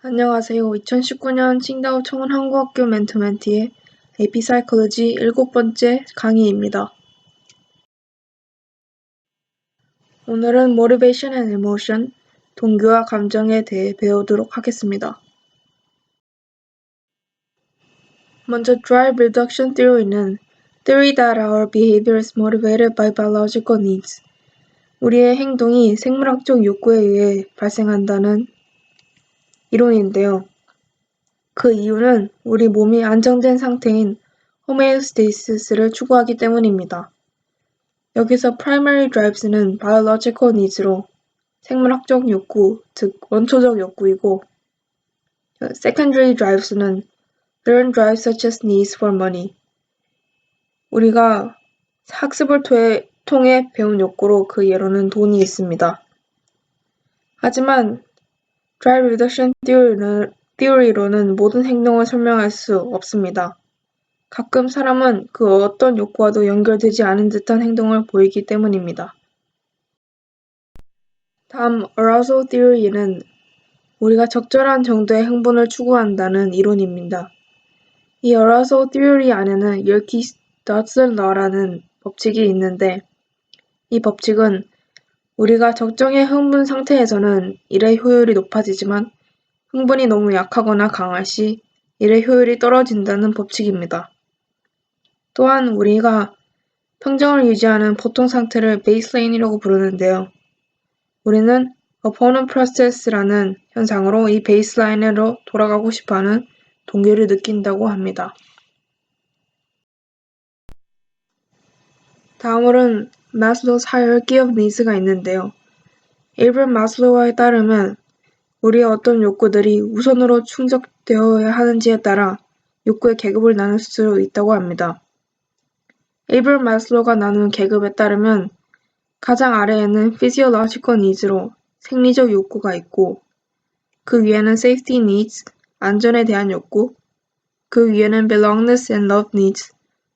안녕하세요. 2019년 칭다오 청운한국학교 멘토멘티의 AP 사이콜로지 7번째 강의입니다. 오늘은 Motivation and Emotion, 동기와 감정에 대해 배우도록 하겠습니다. 먼저 Drive Reduction Theory는 Theory that our behavior is motivated by biological needs. 우리의 행동이 생물학적 욕구에 의해 발생한다는 이론인데요. 그 이유는 우리 몸이 안정된 상태인 호메오스테이시스를 추구하기 때문입니다. 여기서 primary drives는 biological needs로 생물학적 욕구, 즉 원초적 욕구이고 secondary drives는 learned drives such as needs for money. 우리가 학습을 통해 배운 욕구로 그 예로는 돈이 있습니다. 하지만 drive reduction theory로는 모든 행동을 설명할 수 없습니다. 가끔 사람은 그 어떤 욕구와도 연결되지 않은 듯한 행동을 보이기 때문입니다. 다음 arousal theory는 우리가 적절한 정도의 흥분을 추구한다는 이론입니다. 이 arousal theory 안에는 Yerkes-Dodson law라는 법칙이 있는데 이 법칙은 우리가 적정의 흥분 상태에서는 일의 효율이 높아지지만 흥분이 너무 약하거나 강할 시 일의 효율이 떨어진다는 법칙입니다. 또한 우리가 평정을 유지하는 보통 상태를 baseline이라고 부르는데요. 우리는 opponent process라는 현상으로 이 베이스라인으로 돌아가고 싶어하는 동기를 느낀다고 합니다. 다음으로는 Maslow's hierarchy of needs가 있는데요. 에이브럼 마슬로우에 따르면 우리의 어떤 욕구들이 우선으로 충족되어야 하는지에 따라 욕구의 계급을 나눌 수 있다고 합니다. 에이브럼 마슬로우가 나눈 계급에 따르면 가장 아래에는 physiological needs로 생리적 욕구가 있고 그 위에는 safety needs, 안전에 대한 욕구, 그 위에는 belongingness and love needs,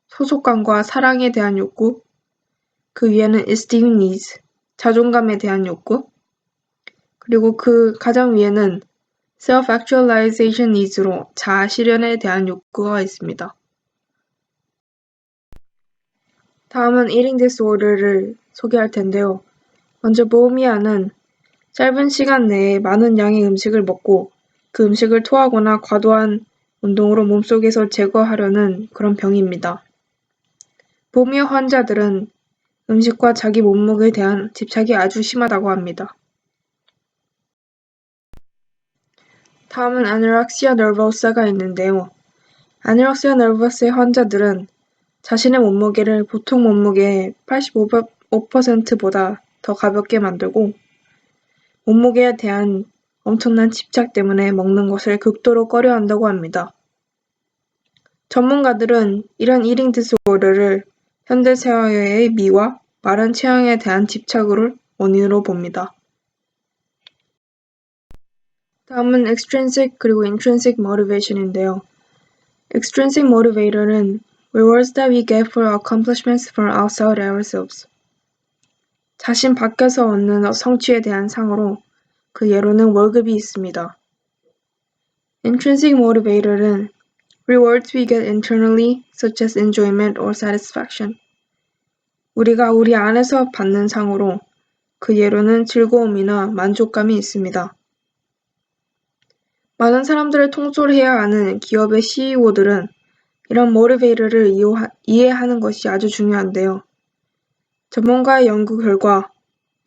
소속감과 사랑에 대한 욕구, 그 위에는 esteem needs, 자존감에 대한 욕구, 그리고 그 가장 위에는 self-actualization needs로 자아 실현에 대한 욕구가 있습니다. 다음은 eating disorder를 소개할 텐데요. 먼저 부미아는 짧은 시간 내에 많은 양의 음식을 먹고 그 음식을 토하거나 과도한 운동으로 몸속에서 제거하려는 그런 병입니다. 부미아 환자들은 음식과 자기 몸무게에 대한 집착이 아주 심하다고 합니다. 다음은 anorexia nervosa가 있는데요. anorexia nervosa의 환자들은 자신의 몸무게를 보통 몸무게의 85%보다 더 가볍게 만들고 몸무게에 대한 엄청난 집착 때문에 먹는 것을 극도로 꺼려한다고 합니다. 전문가들은 이런 eating disorder를 현대사회의 미와 마른 체형에 대한 집착을 원인으로 봅니다. 다음은 extrinsic 그리고 intrinsic motivation인데요. extrinsic motivator는 rewards that we get for accomplishments from outside ourselves. 자신 밖에서 얻는 성취에 대한 상으로 그 예로는 월급이 있습니다. Intrinsic motivator는 rewards we get internally, such as enjoyment or satisfaction. 우리가 우리 안에서 받는 상으로 그 예로는 즐거움이나 만족감이 있습니다. 많은 사람들을 통솔해야 하는 기업의 CEO들은 이런 모티베이터를 이해하는 것이 아주 중요한데요. 전문가의 연구 결과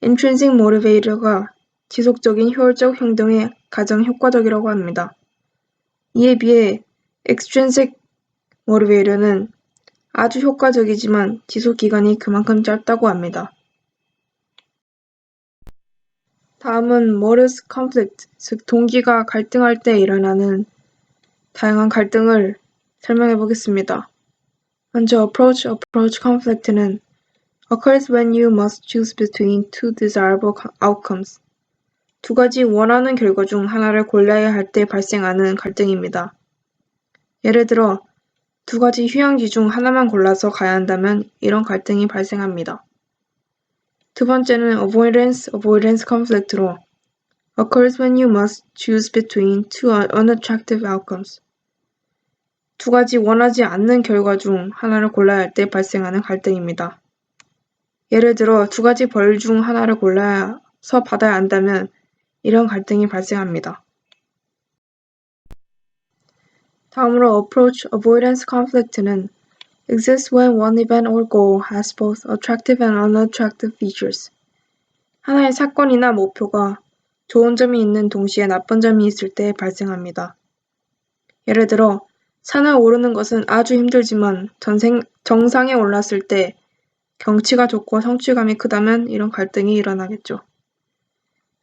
intrinsic motivator가 지속적인 효율적 행동에 가장 효과적이라고 합니다. 이에 비해 extrinsic motivator는 아주 효과적이지만 지속 기간이 그만큼 짧다고 합니다. 다음은 modus conflict, 즉 동기가 갈등할 때 일어나는 다양한 갈등을 설명해 보겠습니다. 먼저 approach conflict는 occurs when you must choose between two desirable outcomes. 두 가지 원하는 결과 중 하나를 골라야 할 때 발생하는 갈등입니다. 예를 들어 두 가지 휴양지 중 하나만 골라서 가야 한다면 이런 갈등이 발생합니다. 두 번째는 avoidance conflict로 occurs when you must choose between two unattractive outcomes. 두 가지 원하지 않는 결과 중 하나를 골라야 할 때 발생하는 갈등입니다. 예를 들어 두 가지 벌 중 하나를 골라서 받아야 한다면 이런 갈등이 발생합니다. 다음으로 approach avoidance conflict는 exists when one event or goal has both attractive and unattractive features. 하나의 사건이나 목표가 좋은 점이 있는 동시에 나쁜 점이 있을 때 발생합니다. 예를 들어 산을 오르는 것은 아주 힘들지만 정상에 올랐을 때 경치가 좋고 성취감이 크다면 이런 갈등이 일어나겠죠.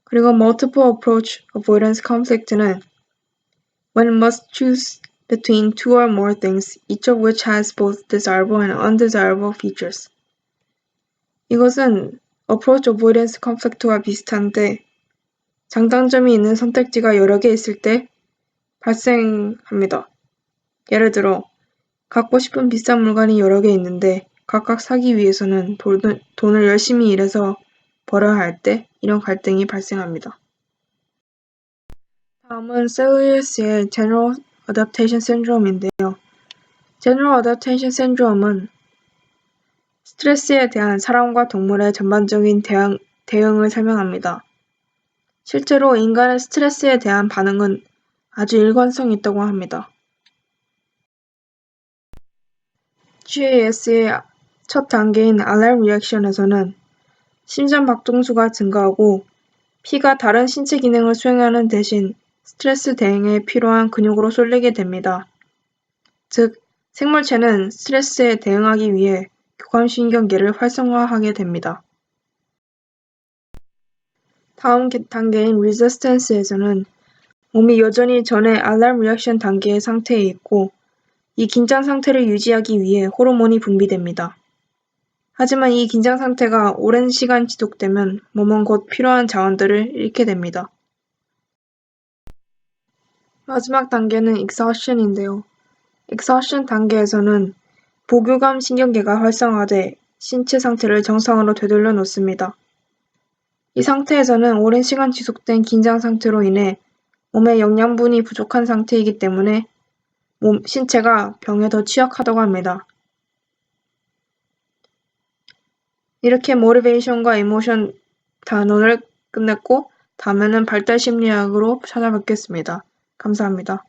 그리고 multiple approach avoidance conflict는 when must choose between two or more things, each of which has both desirable and undesirable features. 이것은 approach avoidance conflict와 비슷한데 장단점이 있는 선택지가 여러 개 있을 때 발생합니다. 예를 들어 갖고 싶은 비싼 물건이 여러 개 있는데 각각 사기 위해서는 돈을 열심히 일해서 벌어야 할 때 이런 갈등이 발생합니다. 다음은 셀리우스의 General Adaptation Syndrome인데요. General Adaptation Syndrome은 스트레스에 대한 사람과 동물의 전반적인 대응을 설명합니다. 실제로 인간의 스트레스에 대한 반응은 아주 일관성이 있다고 합니다. GAS의 첫 단계인 알람 리액션에서는 심장 박동수가 증가하고 피가 다른 신체 기능을 수행하는 대신 스트레스 대응에 필요한 근육으로 쏠리게 됩니다. 즉, 생물체는 스트레스에 대응하기 위해 교감신경계를 활성화하게 됩니다. 다음 단계인 Resistance에서는 몸이 여전히 전의 알람 리액션 단계의 상태에 있고 이 긴장 상태를 유지하기 위해 호르몬이 분비됩니다. 하지만 이 긴장 상태가 오랜 시간 지속되면 몸은 곧 필요한 자원들을 잃게 됩니다. 마지막 단계는 Exhaustion인데요. Exhaustion 단계에서는 보교감 신경계가 활성화돼 신체 상태를 정상으로 되돌려 놓습니다. 이 상태에서는 오랜 시간 지속된 긴장 상태로 인해 몸의 영양분이 부족한 상태이기 때문에 신체가 병에 더 취약하다고 합니다. 이렇게 모티베이션과 이모션 단원을 끝냈고 다음에는 발달 심리학으로 찾아뵙겠습니다. 감사합니다.